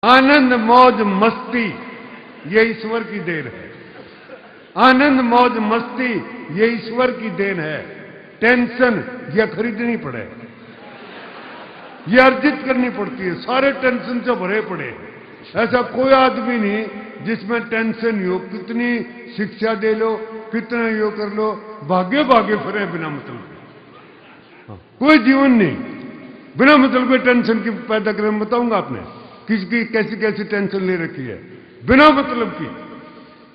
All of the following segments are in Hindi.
आनंद मौज मस्ती ये ईश्वर की देन है। आनंद मौज मस्ती ये ईश्वर की देन है। टेंशन ये खरीदनी पड़े, ये अर्जित करनी पड़ती है। सारे टेंशन से भरे पड़े। ऐसा कोई आदमी नहीं जिसमें टेंशन हो। कितनी शिक्षा दे लो, कितना यो कर लो, भाग्य भाग्य फिरे बिना मतलब के। कोई जीवन नहीं बिना मतलब के टेंशन की पैदा करने। बताऊंगा आपने किसकी कैसी कैसी टेंशन ले रखी है बिना मतलब की।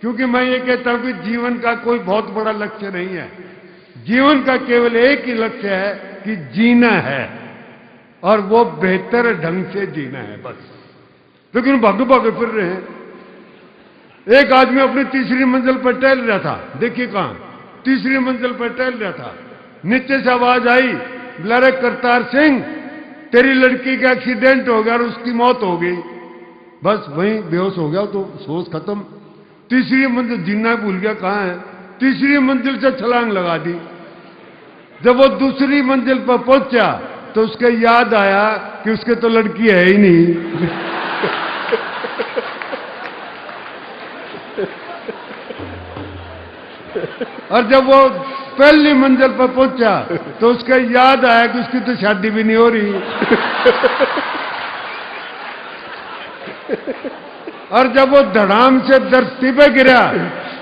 क्योंकि मैं ये कहता हूं कि जीवन का कोई बहुत बड़ा लक्ष्य नहीं है। जीवन का केवल एक ही लक्ष्य है कि जीना है, और वो बेहतर ढंग से जीना है बस। लेकिन भागे भागे फिर रहे हैं। एक आदमी अपनी तीसरी मंजिल पर टहल रहा था। देखिए कहां, तीसरी मंजिल पर टहल रहा था। नीचे से आवाज आई, बोला करतार सिंह तेरी लड़की का एक्सीडेंट हो गया और उसकी मौत हो गई। बस वहीं बेहोश हो गया तो सोच खत्म। तीसरी मंजिल जीना भूल गया। कहां है? तीसरी मंजिल से छलांग लगा दी। जब वो दूसरी मंजिल पर पहुंचा तो उसके याद आया कि उसके तो लड़की है ही नहीं। और जब वो पहली मंजिल पर पहुंचा तो उसके याद आया कि उसकी तो शादी भी नहीं हो रही। और जब वो धड़ाम से धरती पे गिरा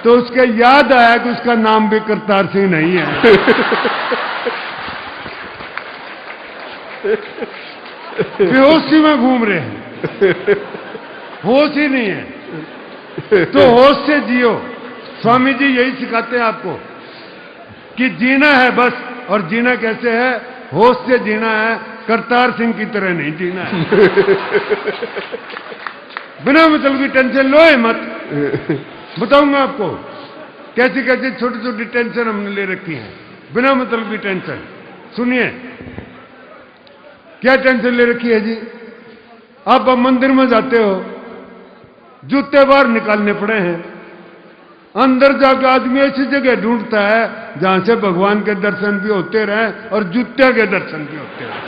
तो उसके याद आया कि उसका नाम भी करतार सिंह नहीं है। बेहोशी में घूम रहे हैं, होश ही नहीं है। तो होश से जियो। स्वामी जी यही सिखाते हैं आपको कि जीना है बस। और जीना कैसे है? होश से जीना है, करतार सिंह की तरह नहीं जीना है। बिना मतलब की टेंशन लो है मत। बताऊंगा आपको कैसी कैसी छोटी छोटी टेंशन हमने ले रखी है बिना मतलब की टेंशन। सुनिए क्या टेंशन ले रखी है जी। आप अब मंदिर में जाते हो, जूते बाहर निकालने पड़े हैं। अंदर जाकर आदमी ऐसी जगह ढूंढता है जहां से भगवान के दर्शन भी होते रहे और जूते के दर्शन भी होते रहे।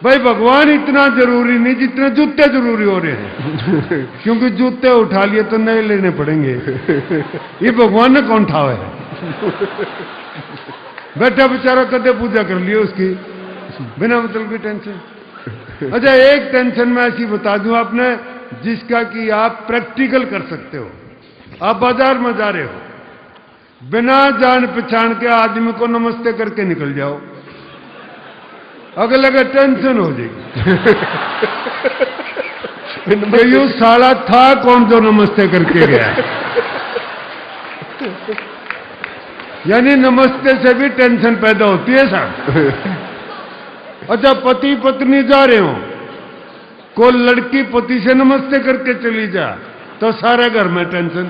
भाई भगवान इतना जरूरी नहीं जितने जूते जरूरी हो रहे हैं। क्योंकि जूते उठा लिए तो नए लेने पड़ेंगे। ये भगवान ने कौन ठावा है? बैठा बेचारा कदे पूजा कर लियो उसकी बिना मतलब की टेंशन। अच्छा एक टेंशन मैं ऐसी बता दूं आपने जिसका कि आप प्रैक्टिकल कर सकते हो। आप बाजार में जा रहे हो, बिना जान पहचान के आदमी को नमस्ते करके निकल जाओ, अगर लगे टेंशन हो जाएगी। यू साला था कौन जो नमस्ते करके गया? यानी नमस्ते से भी टेंशन पैदा होती है साहब। अच्छा पति पत्नी जा रहे हो, कोई लड़की पति से नमस्ते करके चली जा तो सारे घर में टेंशन।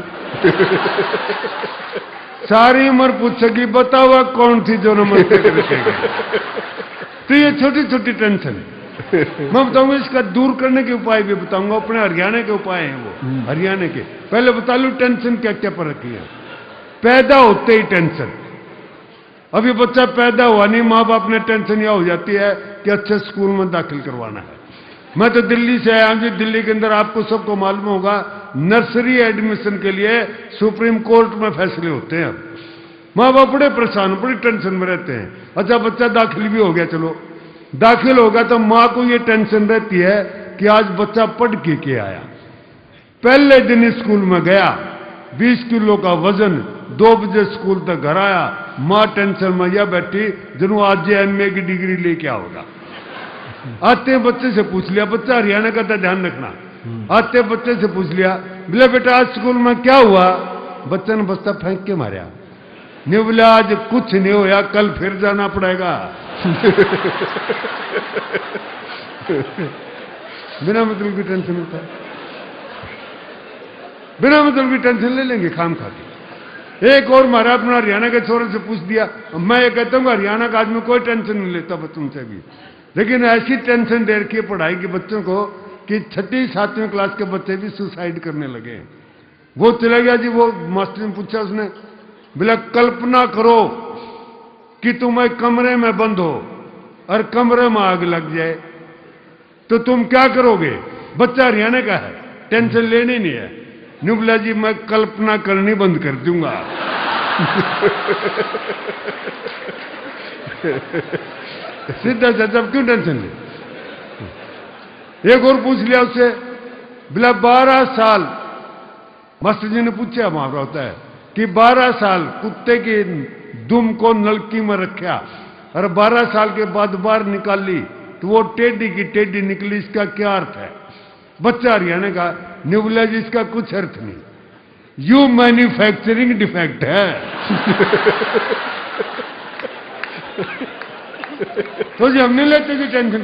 सारी उम्र पूछेगी बताओ कौन थी जो नमस्ते करके गई। तो ये छोटी छोटी टेंशन मैं बताऊंगा। इसका दूर करने के उपाय भी बताऊंगा। अपने हरियाणा के उपाय हैं वो, हरियाणा के। पहले बता लूं टेंशन क्या क्या पर रखी है। पैदा होते ही टेंशन। अभी बच्चा पैदा हुआ नहीं, माँ बाप ने टेंशन यह हो जाती है कि अच्छे स्कूल में दाखिल करवाना है। मैं तो दिल्ली से आया हूं जी। दिल्ली के अंदर आपको सबको मालूम होगा नर्सरी एडमिशन के लिए सुप्रीम कोर्ट में फैसले होते हैं। माँ बाप बड़े परेशान, बड़ी टेंशन में रहते हैं। अच्छा बच्चा दाखिल भी हो गया, चलो दाखिल होगा तो माँ को ये टेंशन रहती है कि आज बच्चा पढ़ के आया। पहले दिन स्कूल में गया, 20 किलो का वजन, 2 बजे स्कूल तक घर आया। माँ टेंशन में यह बैठी जनू आज MA की डिग्री लेके आओगा। आते बच्चे से पूछ लिया, बच्चा हरियाणा का था ध्यान रखना। आते बच्चे से पूछ लिया, बोले बेटा आज स्कूल में क्या हुआ? बच्चे ने बस्ता फेंक के मारा। नहीं बोला आज कुछ नहीं होया, कल फिर जाना पड़ेगा। बिना मतलब की टेंशन होता है। बिना मतलब की टेंशन ले लेंगे खाम खा के। एक और मारा अपना हरियाणा के छोरे से पूछ दिया। मैं ये कहता हूँ हरियाणा का आदमी कोई टेंशन नहीं लेता बच्चों से भी, लेकिन ऐसी टेंशन दे रखी है पढ़ाई के बच्चों को कि 6वीं 7वीं क्लास के बच्चे भी सुसाइड करने लगे। वो चला गया जी। वो मास्टर ने पूछा, उसने बोला कल्पना करो कि तुम एक कमरे में बंद हो और कमरे में आग लग जाए तो तुम क्या करोगे? बच्चा हरियाणा का है, टेंशन लेनी नहीं है। नुबला जी मैं कल्पना करनी बंद कर दूंगा। सीधा चाचा क्यों टेंशन ले। एक और पूछ लिया उससे, बोला 12 साल, मास्टर जी ने पूछा वहां होता है कि 12 साल कुत्ते की दुम को नलकी में रखा और 12 साल के बाद बाहर निकाली तो वो टेढ़ी की टेढ़ी निकली, इसका क्या अर्थ है? बच्चा हरियाणा का, न्यूबला जी इसका कुछ अर्थ नहीं, यू मैन्युफैक्चरिंग डिफेक्ट है। तो जी हम नहीं लेते कि टेंशन